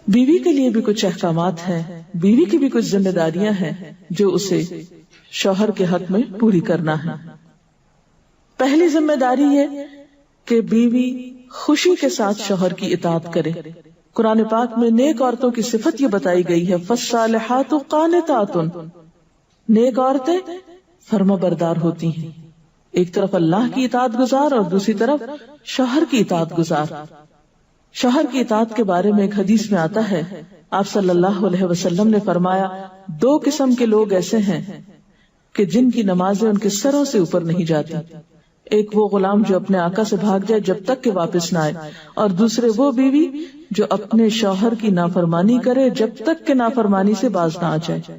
بیوی کے لیے بھی کچھ احکامات ہیں، بیوی کی بھی کچھ ذمہ داریاں ہیں جو اسے شوہر کے حق میں پوری کرنا ہے۔ پہلی ذمہ داری یہ کہ بیوی خوشی کے ساتھ شوہر کی اطاعت کرے۔ قرآن پاک میں نیک عورتوں کی صفت یہ بتائی گئی ہے، فالصالحات قانتات، نیک عورتیں فرما بردار ہوتی ہیں، ایک طرف اللہ کی اطاعت گزار اور دوسری طرف شوہر کی اطاعت گزار۔ شوہر کی اطاعت کے بارے میں ایک حدیث میں آتا ہے، آپ صلی اللہ علیہ وسلم نے فرمایا، دو قسم کے لوگ ایسے ہیں کہ جن کی نمازیں ان کے سروں سے اوپر نہیں جاتی، ایک وہ غلام جو اپنے آقا سے بھاگ جائے جب تک کہ واپس نہ آئے، اور دوسرے وہ بیوی جو اپنے شوہر کی نافرمانی کرے جب تک کہ نافرمانی سے باز نہ آ جائے۔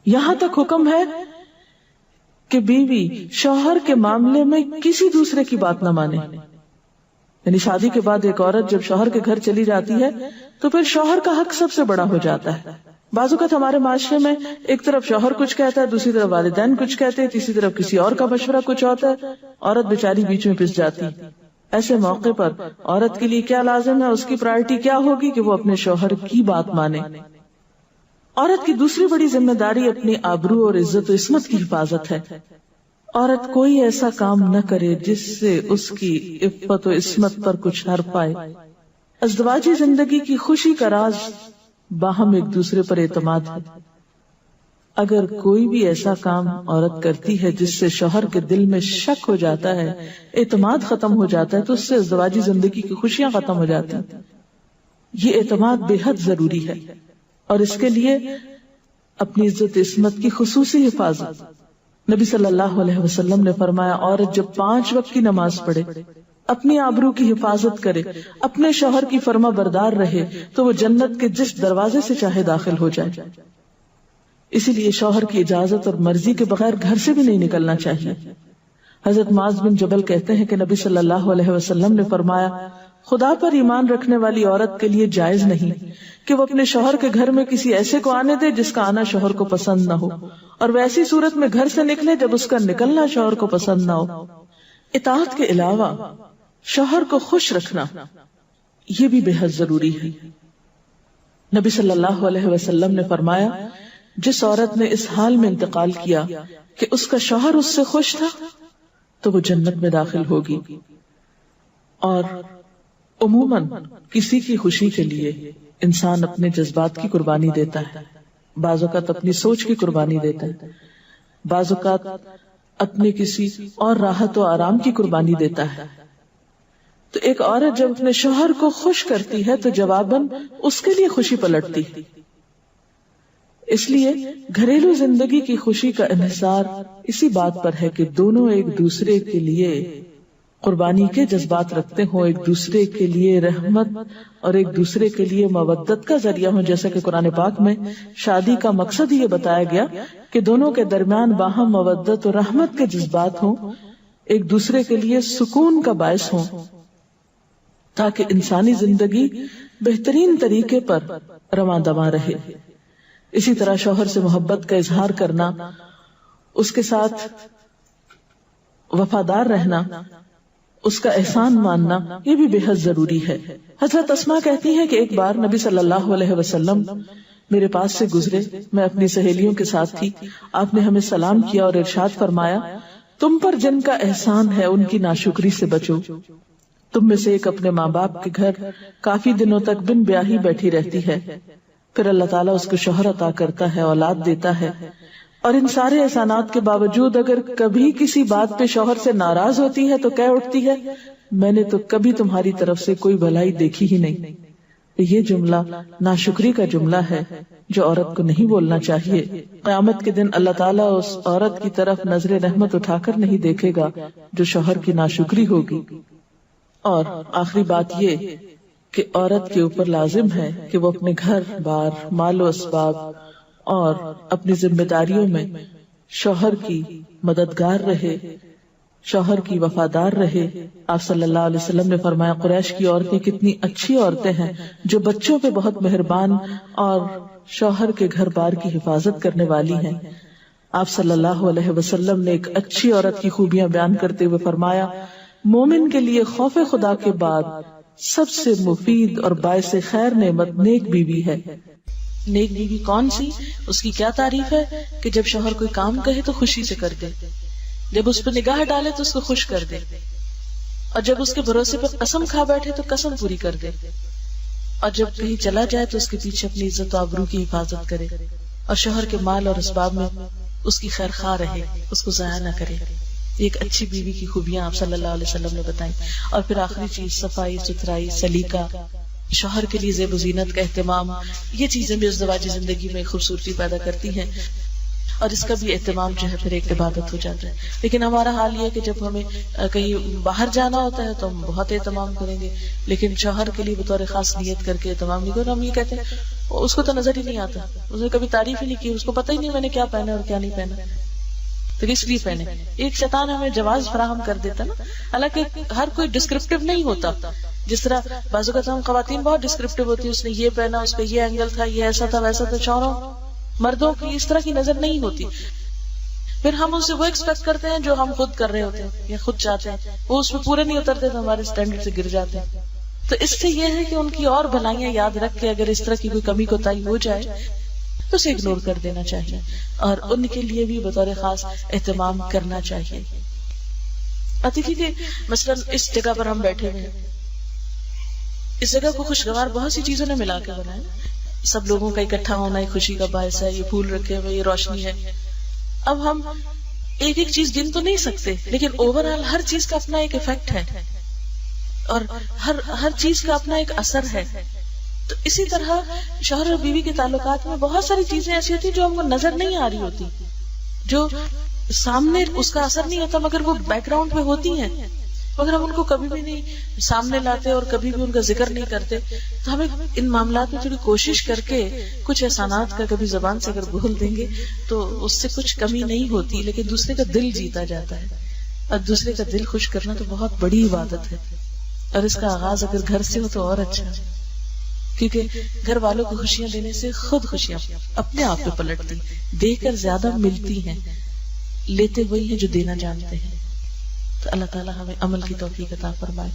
یہاں تک حکم ہے کہ بیوی شوہر کے معاملے میں کسی دوسرے کی بات نہ مانے، یعنی شادی کے بعد ایک عورت جب شوہر کے گھر چلی جاتی ہے تو پھر شوہر کا حق سب سے بڑا ہو جاتا ہے۔ بعض اوقات ہمارے معاشرے میں ایک طرف شوہر کچھ کہتا ہے، دوسری طرف والدین کچھ کہتے ہیں، تیسری طرف کسی اور کا مشورہ کچھ ہوتا ہے، عورت بیچاری بیچ میں پس جاتی۔ ایسے موقع پر عورت کے لیے کیا لازم ہے، اس کی پرائرٹی کیا ہوگی کہ وہ اپنے شوہر کی بات مانے۔ عورت کی دوسری بڑی ذمہ داری اپنی آبرو اور عزت و عصمت کی حفاظت ہے۔ عورت کوئی ایسا کام نہ کرے جس سے اس کی عفت و عصمت پر کچھ حرف آئے۔ ازدواجی زندگی کی خوشی کا راز باہم ایک دوسرے پر اعتماد ہے۔ اگر کوئی بھی ایسا کام عورت کرتی ہے جس سے شوہر کے دل میں شک ہو جاتا ہے، اعتماد ختم ہو جاتا ہے، تو اس سے ازدواجی زندگی کی خوشیاں ختم ہو جاتی ہیں۔ یہ اعتماد بے حد ضروری ہے، اور اس کے لیے اپنی عزت عصمت کی خصوصی حفاظت۔ نبی صلی اللہ علیہ وسلم نے فرمایا، عورت جب 5 وقت کی نماز پڑھے، اپنی آبرو کی حفاظت کرے، اپنے شوہر کی فرما بردار رہے، تو وہ جنت کے جس دروازے سے چاہے داخل ہو جائے۔ اسی لیے شوہر کی اجازت اور مرضی کے بغیر گھر سے بھی نہیں نکلنا چاہیے۔ حضرت معاذ بن جبل کہتے ہیں کہ نبی صلی اللہ علیہ وسلم نے فرمایا، خدا پر ایمان رکھنے والی عورت کے لیے جائز نہیں کہ وہ اپنے شوہر کے گھر میں کسی ایسے کو آنے دے جس کا آنا شوہر کو پسند نہ ہو، اور ویسی صورت میں گھر سے نکلے جب اس کا نکلنا شوہر کو پسند نہ ہو۔ اطاعت کے علاوہ شوہر کو خوش رکھنا یہ بھی بے حد ضروری ہے۔ نبی صلی اللہ علیہ وسلم نے فرمایا، جس عورت نے اس حال میں انتقال کیا کہ اس کا شوہر اس سے خوش تھا تو وہ جنت میں داخل ہوگی۔ اور عموماً کسی کی خوشی کے لیے انسان اپنے جذبات کی قربانی دیتا ہے، بعض اوقات اپنی سوچ کی قربانی دیتا ہے، بعض اوقات اپنے کسی اور راحت و آرام کی قربانی دیتا ہے۔ تو ایک عورت جب اپنے شوہر کو خوش کرتی ہے تو جواباً اس کے لیے خوشی پلٹتی ہے۔ اس لیے گھریلو زندگی کی خوشی کا انحصار اسی بات پر ہے کہ دونوں ایک دوسرے کے لیے قربانی کے جذبات رکھتے ہوں، ایک دوسرے کے لیے رحمت اور ایک دوسرے کے لیے مودت کا ذریعہ ہوں، جیسا کہ قرآن پاک میں شادی کا مقصد یہ بتایا گیا کہ دونوں کے درمیان باہم مودت اور رحمت کے جذبات ہوں، ایک دوسرے کے لیے سکون کا باعث ہوں، تاکہ انسانی زندگی بہترین طریقے پر رواں دواں رہے۔ اسی طرح شوہر سے محبت کا اظہار کرنا، اس کے ساتھ وفادار رہنا، اس کا احسان ماننا، یہ بھی بے حد ضروری ہے۔ حضرت اسماء کہتی ہیں کہ ایک بار نبی صلی اللہ علیہ وسلم میرے پاس سے گزرے، میں اپنی سہیلیوں کے ساتھ تھی، آپ نے ہمیں سلام کیا اور ارشاد فرمایا، تم پر جن کا احسان ہے ان کی ناشکری سے بچو۔ تم میں سے ایک اپنے ماں باپ کے گھر کافی دنوں تک بن بیاہی بیٹھی رہتی ہے، پھر اللہ تعالیٰ اس کو شوہر عطا کرتا ہے، اولاد دیتا ہے، اور ان سارے احسانات کے باوجود اگر کبھی کسی بات پہ شوہر سے ناراض ہوتی ہے تو کہہ اٹھتی ہے، میں نے تو کبھی تمہاری طرف سے کوئی بھلائی دیکھی ہی نہیں۔ یہ جملہ ناشکری کا جملہ ہے جو عورت کو نہیں بولنا چاہیے۔ قیامت کے دن اللہ تعالیٰ اس عورت کی طرف نظر رحمت اٹھا کر نہیں دیکھے گا جو شوہر کی ناشکری ہوگی۔ اور آخری بات یہ کہ عورت کے اوپر لازم ہے کہ وہ اپنے گھر بار، مال و اسباب اور اپنی ذمہ داریوں میں شوہر کی مددگار رہے، شوہر کی وفادار رہے۔ آپ صلی اللہ علیہ وسلم نے فرمایا، قریش کی عورتیں کتنی اچھی عورتیں ہیں جو بچوں پہ بہت مہربان اور شوہر کے گھر بار کی حفاظت کرنے والی ہیں۔ آپ صلی اللہ علیہ وسلم نے ایک اچھی عورت کی خوبیاں بیان کرتے ہوئے فرمایا، مومن کے لیے خوف خدا کے بعد سب سے مفید اور باعث خیر نعمت نیک بیوی ہے۔ نیک بیوی کون سی؟ اس کی کیا تعریف ہے کہ جب شوہر کوئی کام کہے تو خوشی سے کر دے، جب اس پہ نگاہ ڈالے تو اس کو خوش کر دے، اور جب اس کے بھروسے پر قسم کھا بیٹھے تو قسم پوری کر دے، اور جب کہیں چلا جائے تو اس کے پیچھے اپنی عزت و آبرو کی حفاظت کرے، اور شوہر کے مال اور اسباب میں اس کی خیر خواہ رہے، اس کو ضائع نہ کرے۔ ایک اچھی بیوی کی خوبیاں آپ صلی اللہ علیہ وسلم نے بتائیں۔ اور پھر آخری چیز صفائی ستھرائی، سلیقہ، شوہر کے لیے زیب و زینت کا اہتمام، یہ چیزیں بھی ازدواجی زندگی میں خوبصورتی پیدا کرتی ہیں، اور اس کا بھی اہتمام جو ہے پھر ایک عبادت ہو جاتا ہے۔ لیکن ہمارا حال یہ ہے کہ جب ہمیں کہیں باہر جانا ہوتا ہے تو ہم بہت اہتمام کریں گے، لیکن شوہر کے لیے بطور خاص نیت کر کے اہتمام نہیں کریں۔ ہم یہ کہتے ہیں اس کو تو نظر ہی نہیں آتا، اس نے کبھی تعریف ہی نہیں کی، اس کو پتہ ہی نہیں میں نے کیا پہنا اور کیا نہیں پہنا، تو اس لیے پہنے۔ ایک شیطان ہمیں جواز فراہم کر دیتا نا، حالانکہ ہر کوئی ڈسکرپٹیو نہیں ہوتا۔ جس طرح بعض اوقات ہم خواتین بہت ڈسکرپٹیو ہوتی ہے، اس نے یہ پہنا، اس کا یہ اینگل تھا، یہ ایسا تھا ویسا تھا۔ شوہروں مردوں کی اس طرح کی نظر نہیں ہوتی، پھر ہم اس سے وہ ایکسپیکٹ کرتے ہیں جو ہم خود کر رہے ہوتے ہیں یا خود چاہتے ہیں، وہ اس میں پورے نہیں اترتے تو ہمارے اسٹینڈرڈ سے گر جاتے ہیں۔ تو اس سے یہ ہے کہ ان کی اور بھلائیاں یاد رکھ کے اگر اس طرح کی کوئی کمی کوتاہی ہو جائے تو اسے اگنور کر دینا چاہیے، اور ان کے لیے بھی بطور خاص اہتمام کرنا چاہیے۔ اور دیکھیے کہ مثلاً اس جگہ پر ہم بیٹھے ہوئے ہیں، اس جگہ کو خوشگوار بہت سی چیزوں نے ملا کے بنایا، سب لوگوں کا اکٹھا ہونا ایک خوشی کا باعث ہے، یہ پھول رکھے ہوئے، یہ روشنی ہے۔ اب ہم ایک ایک چیز گن تو نہیں سکتے، لیکن اوور آل ہر چیز کا اپنا ایک ایفیکٹ ہے، اور ہر چیز کا اپنا ایک اثر ہے۔ تو اسی طرح شوہر اور بیوی کے تعلقات میں بہت ساری چیزیں ایسی ہوتی جو ہم کو نظر نہیں آ رہی ہوتی، جو سامنے اس کا اثر نہیں ہوتا مگر وہ بیک گراؤنڈ میں ہوتی ہیں، مگر ہم ان کو کبھی بھی نہیں سامنے لاتے اور کبھی بھی ان کا ذکر نہیں کرتے۔ تو ہمیں ان معاملات میں تھوڑی کوشش کر کے کچھ احسانات کا کبھی زبان سے اگر بول دیں گے تو اس سے کچھ کمی نہیں ہوتی، لیکن دوسرے کا دل جیتا جاتا ہے، اور دوسرے کا دل خوش کرنا تو بہت بڑی عبادت ہے، اور اس کا آغاز اگر گھر سے ہو تو اور اچھا، کیونکہ گھر والوں کو خوشیاں دینے سے خود خوشیاں اپنے آپ پہ پلٹتی، دے کر زیادہ ملتی ہیں، لیتے وہی ہیں جو دینا جانتے ہیں۔ تو اللہ تعالیٰ ہمیں عمل کی توفیق عطا فرمائے۔